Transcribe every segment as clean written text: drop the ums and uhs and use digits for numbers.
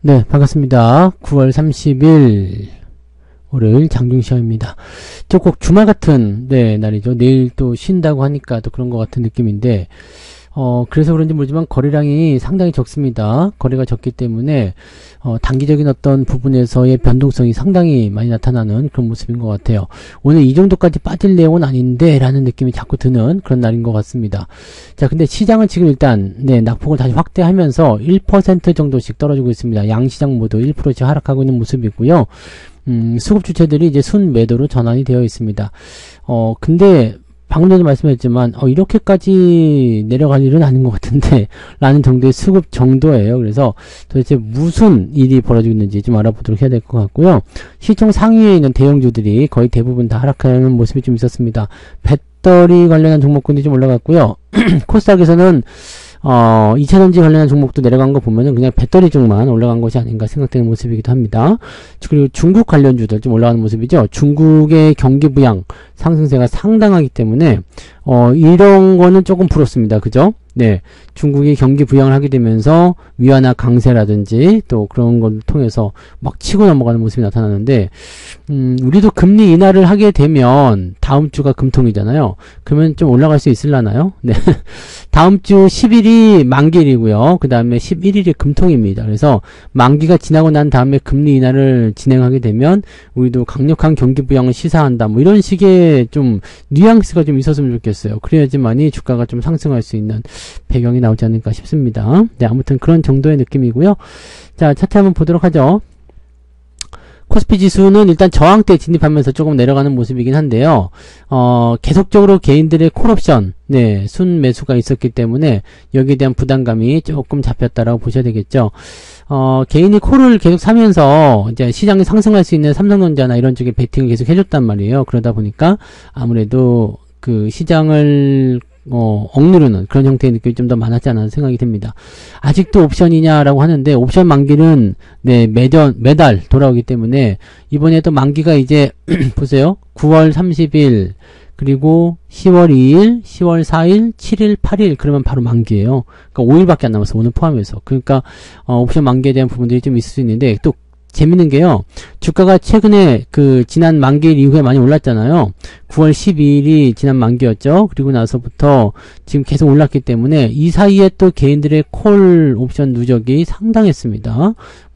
네, 반갑습니다. 9월 30일 월요일 장중시험입니다. 저 꼭 주말 같은 날이죠. 내일 또 쉰다고 하니까 또 그런 것 같은 느낌인데 그래서 그런지 모르지만 거래량이 상당히 적습니다. 거래가 적기 때문에 단기적인 어떤 부분에서의 변동성이 상당히 많이 나타나는 그런 모습인 것 같아요. 오늘 이 정도까지 빠질 내용은 아닌데 라는 느낌이 자꾸 드는 그런 날인 것 같습니다. 자, 근데 시장은 지금 일단 낙폭을 다시 확대하면서 1% 정도씩 떨어지고 있습니다. 양시장 모두 1%씩 하락하고 있는 모습이고요. 수급 주체들이 이제 순매도로 전환이 되어 있습니다. 근데 방금 전에 말씀했지만 이렇게까지 내려갈 일은 아닌 것 같은데 라는 정도의 수급 정도예요. 그래서 도대체 무슨 일이 벌어지고 있는지 좀 알아보도록 해야 될 것 같고요. 시총 상위에 있는 대형주들이 거의 대부분 다 하락하는 모습이 좀 있었습니다. 배터리 관련한 종목군이 좀 올라갔고요. 코스닥에서는 2차전지 관련한 종목도 내려간 거 보면은 그냥 배터리 쪽만 올라간 것이 아닌가 생각되는 모습이기도 합니다. 그리고 중국 관련주들 좀 올라가는 모습이죠. 중국의 경기 부양 상승세가 상당하기 때문에 이런 거는 조금 부럽습니다. 그죠? 네. 중국이 경기 부양을 하게 되면서 위안화 강세라든지 또 그런 걸 통해서 막 치고 넘어가는 모습이 나타나는데 우리도 금리 인하를 하게 되면 다음 주가 금통이잖아요. 그러면 좀 올라갈 수 있을라나요? 네. 다음 주 10일이 만기일이고요. 그 다음에 11일이 금통입니다. 그래서 만기가 지나고 난 다음에 금리 인하를 진행하게 되면 우리도 강력한 경기 부양을 시사한다. 뭐 이런 식의 좀 뉘앙스가 좀 있었으면 좋겠어요. 그래야지만이 주가가 좀 상승할 수 있는 배경이 나오지 않을까 싶습니다. 네, 아무튼 그런 정도의 느낌이고요. 자, 차트 한번 보도록 하죠. 코스피 지수는 일단 저항대에 진입하면서 조금 내려가는 모습이긴 한데요. 계속적으로 개인들의 콜옵션, 순매수가 있었기 때문에 여기에 대한 부담감이 조금 잡혔다라고 보셔야 되겠죠. 개인이 콜을 계속 사면서 이제 시장이 상승할 수 있는 삼성전자나 이런 쪽에 베팅을 계속 해줬단 말이에요. 그러다 보니까 아무래도 그 시장을 억누르는 그런 형태의 느낌이 좀 더 많았지 않나 생각이 듭니다. 아직도 옵션이냐라고 하는데 옵션 만기는 매달 돌아오기 때문에 이번에 또 만기가 이제 보세요. 9월 30일 그리고 10월 2일, 10월 4일, 7일, 8일 그러면 바로 만기예요. 그러니까 5일밖에 안 남았어. 오늘 포함해서. 그러니까 옵션 만기에 대한 부분들이 좀 있을 수 있는데 또 재밌는 게요. 주가가 최근에 지난 만기일 이후에 많이 올랐잖아요. 9월 12일이 지난 만기였죠. 그리고 나서부터 지금 계속 올랐기 때문에 이 사이에 또 개인들의 콜 옵션 누적이 상당했습니다.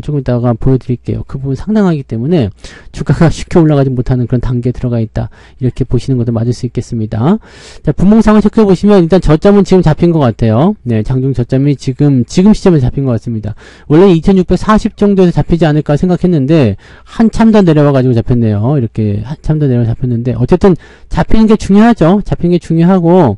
조금 이따가 보여드릴게요. 그 부분 상당하기 때문에 주가가 쉽게 올라가지 못하는 그런 단계에 들어가 있다. 이렇게 보시는 것도 맞을 수 있겠습니다. 자, 분봉상을 체크해보시면 일단 저점은 지금 잡힌 것 같아요. 네, 장중 저점이 지금 시점에서 잡힌 것 같습니다. 원래 2640 정도에서 잡히지 않을까 생각했는데 한참 더 내려와가지고 잡혔네요. 이렇게 한참 더 내려와 잡혔는데 어쨌든 잡히는 게 중요하죠. 잡히는 게 중요하고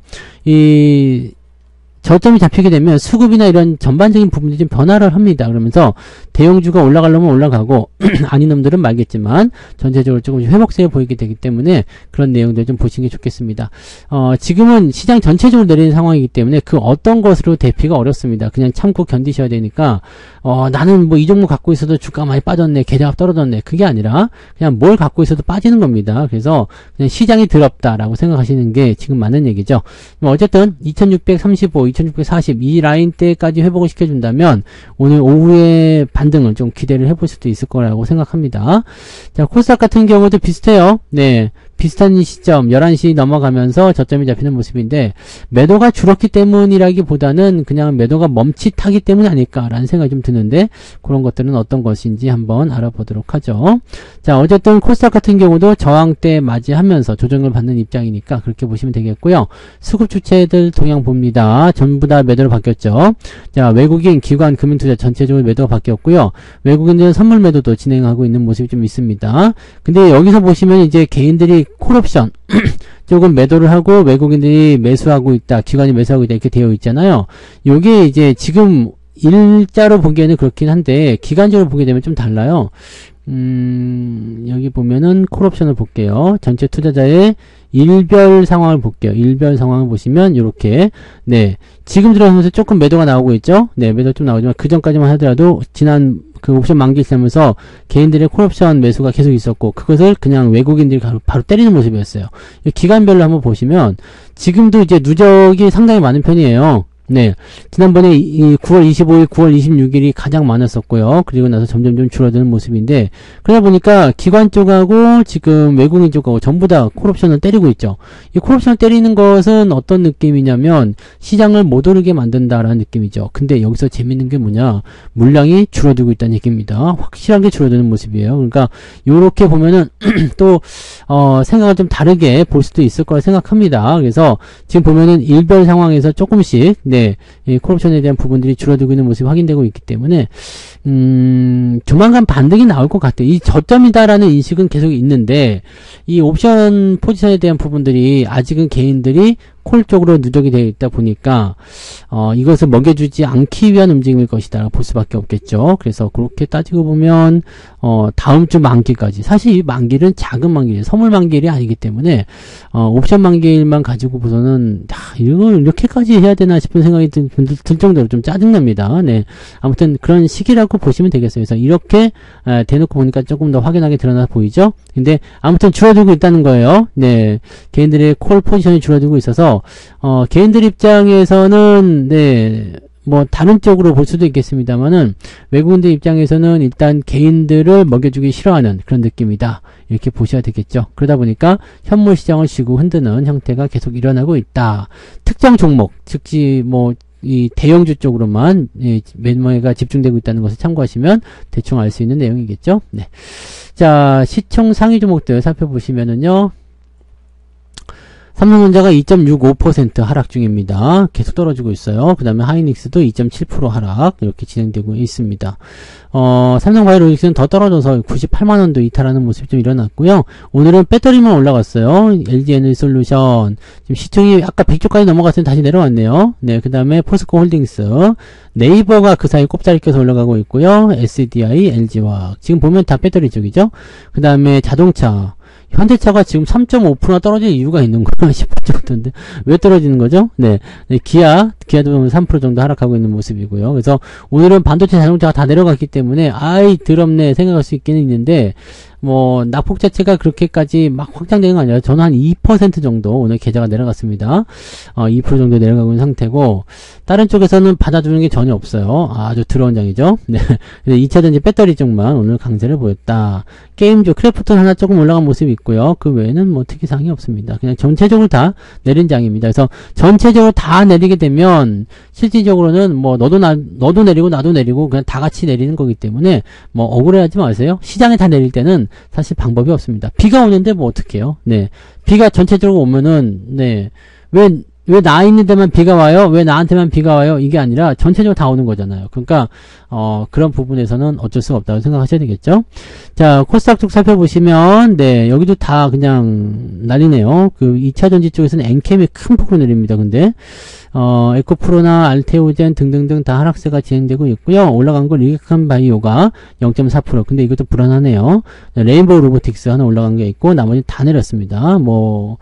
저점이 잡히게 되면 수급이나 이런 전반적인 부분들이 좀 변화를 합니다. 그러면서 대형주가 올라가려면 올라가고 아닌 놈들은 말겠지만 전체적으로 조금씩 회복세에 보이게 되기 때문에 그런 내용들 좀 보시는 게 좋겠습니다. 지금은 시장 전체적으로 내리는 상황이기 때문에 그 어떤 것으로 대피가 어렵습니다. 그냥 참고 견디셔야 되니까 나는 뭐 이 종목 갖고 있어도 주가 많이 빠졌네, 계좌가 떨어졌네, 그게 아니라 그냥 뭘 갖고 있어도 빠지는 겁니다. 그래서 그냥 시장이 더럽다라고 생각하시는 게 지금 맞는 얘기죠. 어쨌든 2635, 2640 이 라인대까지 회복을 시켜준다면 오늘 오후에 반등을 좀 기대를 해볼 수도 있을 거라고 생각합니다. 자, 코스닥 같은 경우도 비슷해요. 네. 비슷한 시점 11시 넘어가면서 저점이 잡히는 모습인데 매도가 줄었기 때문이라기보다는 그냥 매도가 멈칫하기 때문이 아닐까라는 생각이 좀 드는데 그런 것들은 어떤 것인지 한번 알아보도록 하죠. 자, 어쨌든 코스닥 같은 경우도 저항대 맞이하면서 조정을 받는 입장이니까 그렇게 보시면 되겠고요. 수급 주체들 동향 봅니다. 전부 다 매도로 바뀌었죠. 자, 외국인, 기관, 금융투자 전체적으로 매도가 바뀌었고요. 외국인들은 선물 매도도 진행하고 있는 모습이 좀 있습니다. 근데 여기서 보시면 이제 개인들이 콜옵션 조금 매도를 하고 외국인들이 매수하고 있다, 기관이 매수하고 있다 이렇게 되어 있잖아요. 요게 이제 지금 일자로 보기에는 그렇긴 한데 기간적으로 보게 되면 좀 달라요. 여기 보면은 콜옵션을 볼게요. 전체 투자자의 일별 상황을 볼게요. 일별 상황을 보시면 이렇게 지금 들어서면서 조금 매도가 나오고 있죠. 매도 좀 나오지만 그 전까지만 하더라도 지난 옵션 만기 시점에서 개인들의 콜옵션 매수가 계속 있었고 그것을 그냥 외국인들이 바로 때리는 모습이었어요. 기간별로 한번 보시면 지금도 이제 누적이 상당히 많은 편이에요. 네. 지난번에 9월 25일, 9월 26일이 가장 많았었고요. 그리고 나서 점점 줄어드는 모습인데, 그러다 보니까 기관 쪽하고 지금 외국인 쪽하고 전부 다 콜옵션을 때리고 있죠. 이 콜옵션을 때리는 것은 어떤 느낌이냐면, 시장을 못 오르게 만든다라는 느낌이죠. 근데 여기서 재밌는 게 뭐냐, 물량이 줄어들고 있다는 얘기입니다. 확실하게 줄어드는 모습이에요. 그러니까, 요렇게 보면은, 또, 생각을 좀 다르게 볼 수도 있을 거라 생각합니다. 그래서, 지금 보면은 일별 상황에서 조금씩, 네, 이 콜옵션에 대한 부분들이 줄어들고 있는 모습이 확인되고 있기 때문에 조만간 반등이 나올 것 같아요. 이 저점이다라는 인식은 계속 있는데 이 옵션 포지션에 대한 부분들이 아직은 개인들이 콜 쪽으로 누적이 되어 있다 보니까 이것을 먹여주지 않기 위한 움직임일 것이다 볼 수밖에 없겠죠. 그래서 그렇게 따지고 보면 다음 주 만기까지, 사실 이 만기는 작은 만기예요. 선물 만기일이 아니기 때문에 옵션 만기일만 가지고 보서는 이걸 이렇게까지 해야 되나 싶은 생각이 들 정도로 좀 짜증납니다. 네, 아무튼 그런 시기라고 보시면 되겠어요. 그래서 이렇게 대놓고 보니까 조금 더 확연하게 드러나 보이죠. 근데 아무튼 줄어들고 있다는 거예요. 네, 개인들의 콜 포지션이 줄어들고 있어서 개인들 입장에서는 네, 뭐 다른 쪽으로 볼 수도 있겠습니다만은 외국인들 입장에서는 일단 개인들을 먹여주기 싫어하는 그런 느낌이다, 이렇게 보셔야 되겠죠. 그러다 보니까 현물 시장을 쉬고 흔드는 형태가 계속 일어나고 있다. 특정 종목, 즉시 뭐 이 대형주 쪽으로만 매매가 집중되고 있다는 것을 참고하시면 대충 알 수 있는 내용이겠죠. 네. 자, 시총 상위 종목들 살펴보시면은요, 삼성전자가 2.65% 하락 중입니다. 계속 떨어지고 있어요. 그 다음에 하이닉스도 2.7% 하락, 이렇게 진행되고 있습니다. 삼성바이오로직스는 더 떨어져서 98만원도 이탈하는 모습이 좀 일어났고요. 오늘은 배터리만 올라갔어요. LG에너지솔루션, 지금 시총이 아까 100조까지 넘어갔을 때 다시 내려왔네요. 네, 그 다음에 포스코홀딩스, 네이버가 그 사이 꼽자리 껴서 올라가고 있고요. SDI, LG화학, 지금 보면 다 배터리 쪽이죠. 그 다음에 자동차, 현대차가 지금 3.5%나 떨어지는 이유가 있는 거나 싶을 정도인데 왜 떨어지는 거죠? 네, 기아도 3% 정도 하락하고 있는 모습이고요. 그래서 오늘은 반도체 자동차가 다 내려갔기 때문에 아이 더럽네 생각할 수 있기는 있는데 뭐 낙폭 자체가 그렇게까지 막 확장되는 거 아니라 저는 한 2% 정도 오늘 계좌가 내려갔습니다. 2% 정도 내려가고 있는 상태고, 다른 쪽에서는 받아주는 게 전혀 없어요. 아주 더러운 장이죠. 네. 2차전지 배터리 쪽만 오늘 강세를 보였다. 게임주 크래프톤 하나 조금 올라간 모습이 있고요. 그 외에는 뭐 특이사항이 없습니다. 그냥 전체적으로 다 내린 장입니다. 그래서 전체적으로 다 내리게 되면 실질적으로는 뭐 너도 내리고 나도 내리고 그냥 다 같이 내리는 거기 때문에 뭐 억울해하지 마세요. 시장에 다 내릴 때는 사실 방법이 없습니다. 비가 오는데 뭐 어떡해요. 네, 비가 전체적으로 오면은 네, 왜 나 있는 데만 비가 와요? 왜 나한테만 비가 와요? 이게 아니라 전체적으로 다 오는 거잖아요. 그러니까 그런 부분에서는 어쩔 수가 없다고 생각하셔야 되겠죠. 자, 코스닥 쪽 살펴보시면 네, 여기도 다 그냥 난리네요. 그 2차 전지 쪽에서는 엔캠이 큰 폭으로 내립니다. 근데 에코프로나 알테오젠 등등등 다 하락세가 진행되고 있고요. 올라간 건 리게칸 바이오가 0.4%. 근데 이것도 불안하네요. 레인보우 로보틱스 하나 올라간 게 있고 나머지 다 내렸습니다. 뭐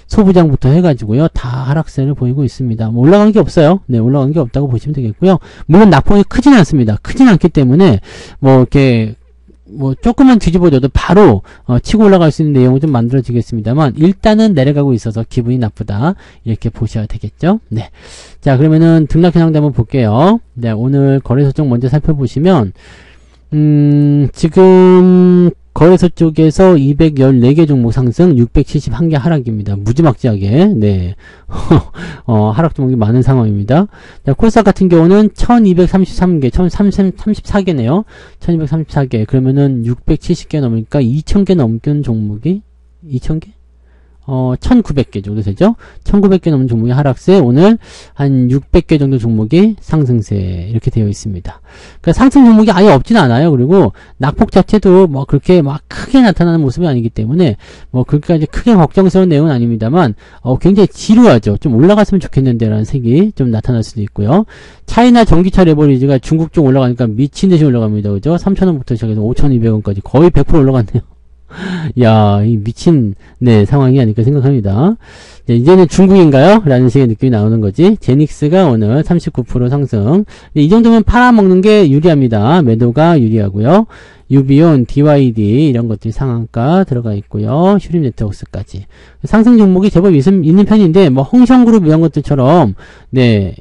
소부장부터 해가지고요, 다 하락세를 보이고 있습니다. 뭐 올라간 게 없어요. 네, 올라간 게 없다고 보시면 되겠고요. 물론 낙폭이 크진 않습니다. 크진 않기 때문에 뭐 이렇게 뭐 조금만 뒤집어져도 바로 치고 올라갈 수 있는 내용은 좀 만들어지겠습니다만 일단은 내려가고 있어서 기분이 나쁘다, 이렇게 보셔야 되겠죠. 네, 자, 그러면은 등락현황도 한번 볼게요. 네, 오늘 거래소 쪽 먼저 살펴보시면 지금 거래소 쪽에서 214개 종목 상승, 671개 하락입니다. 무지막지하게, 네. 하락 종목이 많은 상황입니다. 자, 코스닥 같은 경우는 1233개, 1034개네요. 1234개. 그러면은 670개 넘으니까 2000개 넘는 종목이, 2000개? 1900개 정도 되죠? 1900개 넘는 종목이 하락세, 오늘 한 600개 정도 종목이 상승세, 이렇게 되어 있습니다. 그러니까 상승 종목이 아예 없지는 않아요. 그리고 낙폭 자체도 뭐 그렇게 막 크게 나타나는 모습이 아니기 때문에 뭐 그렇게까지 크게 걱정스러운 내용은 아닙니다만 굉장히 지루하죠. 좀 올라갔으면 좋겠는데 라는 색이 좀 나타날 수도 있고요. 차이나 전기차 레버리지가 중국 쪽 올라가니까 미친듯이 올라갑니다. 그죠? 3,000원부터 시작해서 5,200원까지 거의 100% 올라갔네요. 야, 이 미친, 네, 상황이 아닐까 생각합니다. 네, 이제는 중국인가요? 라는 식의 느낌이 나오는 거지. 제닉스가 오늘 39% 상승. 네, 이 정도면 팔아먹는 게 유리합니다. 매도가 유리하고요. 유비온, DYD 이런 것들이 상한가 들어가 있고요. 휴림 네트워크스까지. 상승 종목이 제법 있는 편인데, 뭐, 홍성그룹 이런 것들처럼, 네,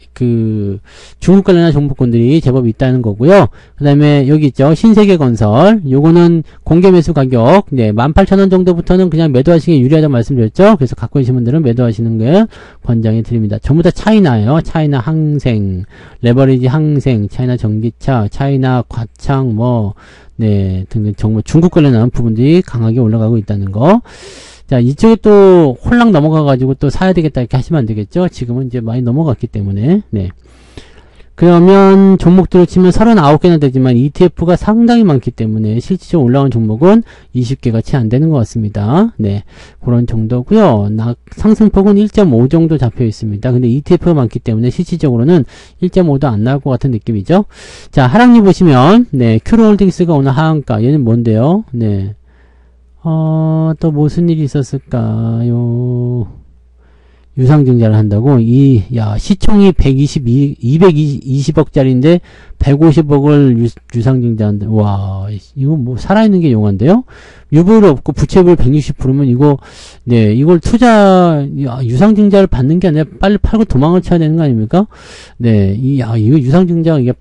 중국 관련한 종목군들이 제법 있다는 거고요. 그 다음에 여기 있죠. 신세계건설. 요거는 공개 매수 가격, 네, 18,000원 정도부터는 그냥 매도하시기 유리하다고 말씀드렸죠. 그래서 갖고 계신 분들은 매도하시는 게 권장해 드립니다. 전부 다 차이나예요. 차이나 항생, 레버리지 항생, 차이나 전기차, 차이나 과창, 뭐, 네, 등등 정말 중국 관련한 부분들이 강하게 올라가고 있다는 거. 자, 이쪽에 또 홀랑 넘어가가지고 또 사야 되겠다 이렇게 하시면 안 되겠죠? 지금은 이제 많이 넘어갔기 때문에. 네. 그러면 종목들을 치면 39개나 되지만 ETF가 상당히 많기 때문에 실질적으로 올라온 종목은 20개가 채 안 되는 것 같습니다. 네. 그런 정도고요. 상승폭은 1.5 정도 잡혀 있습니다. 근데 ETF가 많기 때문에 실질적으로는 1.5도 안 나올 것 같은 느낌이죠. 자, 하락률 보시면, 네. 큐로홀딩스가 오늘 하한가. 얘는 뭔데요? 네. 또 무슨 일이 있었을까요? 유상증자를 한다고? 시총이 220억짜리인데 150억을 유상증자한다. 와, 이거 뭐 살아있는 게 용한데요? 유보율 없고 부채율 160%면 이거, 네, 이걸 유상증자를 받는 게 아니라 빨리 팔고 도망을 쳐야 되는 거 아닙니까? 네, 이거 유상증자가 이게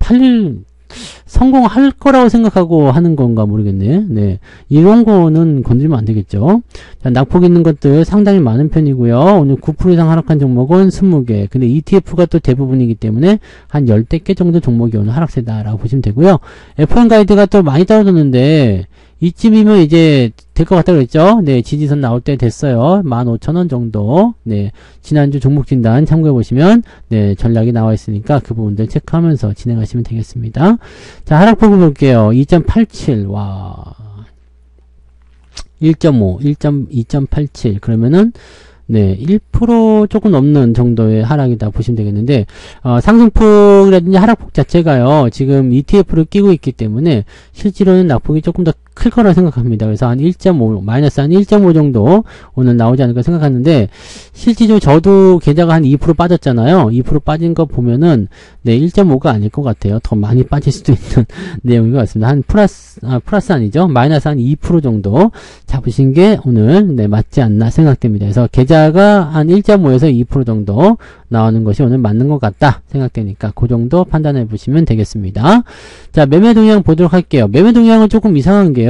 성공할 거라고 생각하고 하는 건가 모르겠네. 네. 이런 거는 건드리면 안 되겠죠. 자, 낙폭 있는 것들 상당히 많은 편이고요. 오늘 9% 이상 하락한 종목은 20개. 근데 ETF가 또 대부분이기 때문에 한 10개 정도 종목이 오늘 하락세다라고 보시면 되고요. F1 가이드가 또 많이 떨어졌는데, 이쯤이면 이제 될 것 같다고 그랬죠? 네, 지지선 나올 때 됐어요. 15,000원 정도. 네, 지난주 종목 진단 참고해 보시면, 네, 전략이 나와 있으니까 그 부분들 체크하면서 진행하시면 되겠습니다. 자, 하락폭을 볼게요. 2.87. 와. 1.5, 2.87. 그러면은, 네, 1% 조금 넘는 정도의 하락이다 보시면 되겠는데, 상승폭이라든지 하락폭 자체가요, 지금 ETF를 끼고 있기 때문에, 실제로는 낙폭이 조금 더 클 거라 생각합니다. 그래서 한 1.5, 마이너스 한 1.5 정도 오늘 나오지 않을까 생각하는데, 실질적으로 저도 계좌가 한 2% 빠졌잖아요. 2% 빠진 거 보면은, 네, 1.5가 아닐 것 같아요. 더 많이 빠질 수도 있는 내용인 것 같습니다. 한 플러스 아니죠. 마이너스 한 2% 정도 잡으신 게 오늘, 네, 맞지 않나 생각됩니다. 그래서 계좌가 한 1.5에서 2% 정도 나오는 것이 오늘 맞는 것 같다 생각되니까 그 정도 판단해 보시면 되겠습니다. 자, 매매 동향 보도록 할게요. 매매 동향은 조금 이상한 게요.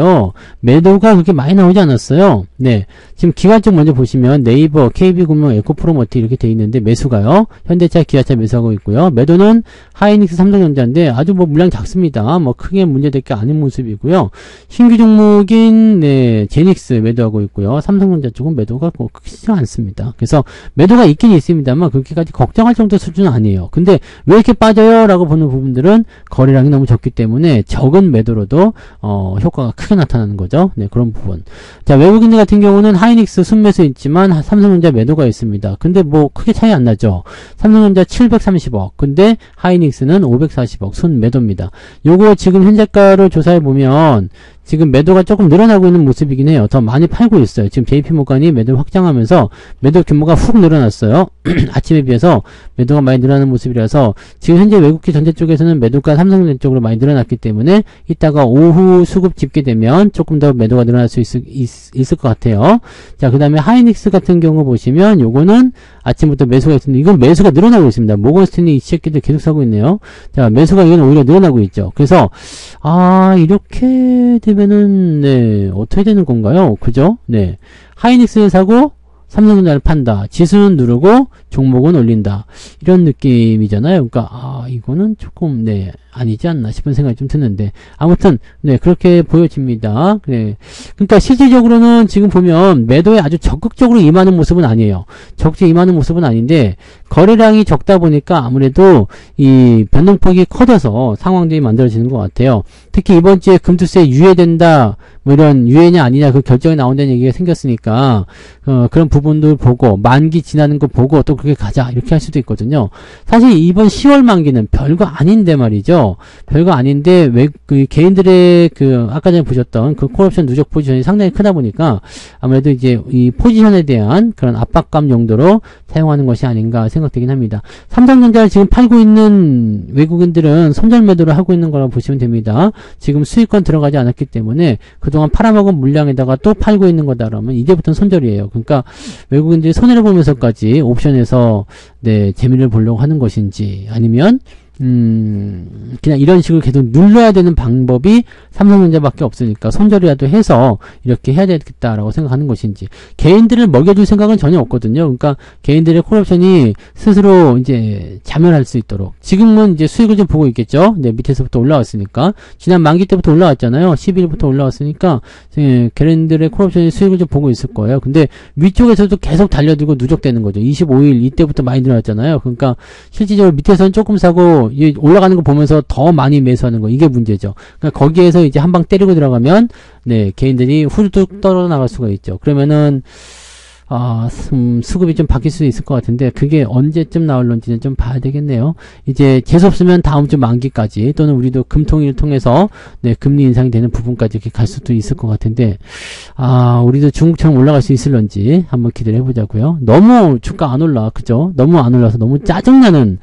매도가 그렇게 많이 나오지 않았어요. 네, 지금 기관쪽 먼저 보시면 네이버, KB금융, 에코프로머티 이렇게 돼 있는데 매수가요. 현대차, 기아차 매수하고 있고요. 매도는 하이닉스, 삼성전자인데 아주 뭐 물량 작습니다. 뭐 크게 문제될 게 아닌 모습이고요. 신규 종목인 네, 제닉스 매도하고 있고요. 삼성전자 쪽은 매도가 뭐 크지 않습니다. 그래서 매도가 있긴 있습니다만 그렇게까지 걱정할 정도 수준은 아니에요. 근데 왜 이렇게 빠져요? 라고 보는 부분들은 거래량이 너무 적기 때문에 적은 매도로도 효과가 크게 나타나는 거죠. 네, 그런 부분. 자, 외국인들 같은 경우는 하이닉스 순매수 있지만 삼성전자 매도가 있습니다. 근데 뭐 크게 차이 안 나죠. 삼성전자 730억, 근데 하이닉스는 540억 순매도입니다. 요거 지금 현재가를 조사해 보면 지금 매도가 조금 늘어나고 있는 모습이긴 해요. 더 많이 팔고 있어요. 지금 JP모간이 매도를 확장하면서 매도 규모가 훅 늘어났어요. 아침에 비해서 매도가 많이 늘어나는 모습이라서 지금 현재 외국계 전체 쪽에서는 매도가 삼성전자 쪽으로 많이 늘어났기 때문에 이따가 오후 수급 집계되면 조금 더 매도가 늘어날 수 있을 것 같아요. 자, 그 다음에 하이닉스 같은 경우 보시면 요거는 아침부터 매수가 있었는데 이건 매수가 늘어나고 있습니다. 모건스탠리 이 새끼들 계속 사고 있네요. 자, 매수가 이건 오히려 늘어나고 있죠. 그래서 이렇게 되면은 네, 어떻게 되는 건가요? 그죠? 네, 하이닉스를 사고 삼성전자를 판다. 지수는 누르고 종목은 올린다. 이런 느낌이잖아요. 그러니까 이거는 조금 네, 아니지 않나 싶은 생각이 좀 드는데 아무튼 네, 그렇게 보여집니다. 네. 그러니까 실질적으로는 지금 보면 매도에 아주 적극적으로 임하는 모습은 아니에요. 적극적으로 임하는 모습은 아닌데 거래량이 적다 보니까 아무래도 이 변동폭이 커져서 상황들이 만들어지는 것 같아요. 특히 이번 주에 금투세 유예된다, 뭐 이런 유예냐 아니냐 그 결정이 나온다는 얘기가 생겼으니까 그런 부분들 보고 만기 지나는 거 보고 또 그렇게 가자 이렇게 할 수도 있거든요. 사실 이번 10월 만기는 별거 아닌데 말이죠. 거고요. 별거 아닌데 그 개인들의 아까 전에 보셨던 그 콜옵션 누적 포지션이 상당히 크다 보니까 아무래도 이제 이 포지션에 대한 그런 압박감 정도로 사용하는 것이 아닌가 생각되긴 합니다. 삼성전자를 지금 팔고 있는 외국인들은 손절 매도를 하고 있는 거라고 보시면 됩니다. 지금 수익권 들어가지 않았기 때문에 그동안 팔아먹은 물량에다가 또 팔고 있는 거다 그러면 이제부터는 손절이에요. 그러니까 외국인들이 손해를 보면서까지 옵션에서 재미를 보려고 하는 것인지 아니면 그냥 이런 식으로 계속 눌러야 되는 방법이 삼성전자밖에 없으니까 손절이라도 해서 이렇게 해야 되겠다라고 생각하는 것인지, 개인들을 먹여줄 생각은 전혀 없거든요. 그러니까 개인들의 콜옵션이 스스로 이제 자멸할 수 있도록 지금은 이제 수익을 좀 보고 있겠죠. 밑에서부터 올라왔으니까 지난 만기 때부터 올라왔잖아요. 12일부터 올라왔으니까 개인들의 콜옵션이 수익을 좀 보고 있을 거예요. 근데 위쪽에서도 계속 달려들고 누적되는 거죠. 25일 이때부터 많이 늘어났잖아요. 그러니까 실질적으로 밑에서는 조금 사고 올라가는 거 보면서 더 많이 매수하는 거, 이게 문제죠. 그러니까 거기에서 이제 한 방 때리고 들어가면 개인들이 후루룩 떨어나갈 수가 있죠. 그러면은 수급이 좀 바뀔 수 있을 것 같은데 그게 언제쯤 나올런지는 좀 봐야 되겠네요. 이제 재수없으면 다음 주 만기까지 또는 우리도 금통위를 통해서 금리 인상이 되는 부분까지 이렇게 갈 수도 있을 것 같은데 우리도 중국처럼 올라갈 수 있을런지 한번 기대를 해보자고요. 너무 주가 안 올라, 그죠? 너무 안 올라서 너무 짜증나는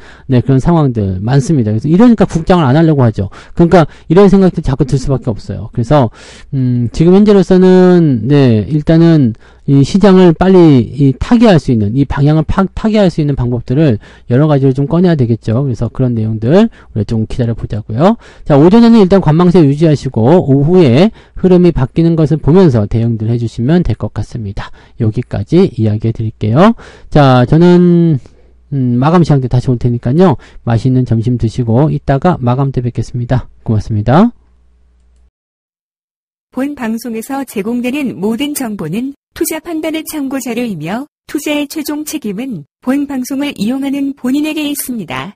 그런 상황들 많습니다. 그래서 이러니까 국장을 안 하려고 하죠. 그러니까 이런 생각도 자꾸 들 수밖에 없어요. 그래서 지금 현재로서는 일단은 이 시장을 빨리 타개할 수 있는, 이 방향을 타개할 수 있는 방법들을 여러 가지를 좀 꺼내야 되겠죠. 그래서 그런 내용들 우리가 좀 기다려 보자고요. 자, 오전에는 일단 관망세 유지하시고 오후에 흐름이 바뀌는 것을 보면서 대응들 해주시면 될 것 같습니다. 여기까지 이야기해 드릴게요. 자, 저는 마감 시간 때 다시 올 테니까요. 맛있는 점심 드시고 이따가 마감 때 뵙겠습니다. 고맙습니다. 본 방송에서 제공되는 모든 정보는 투자 판단의 참고 자료이며 투자의 최종 책임은 본 방송을 이용하는 본인에게 있습니다.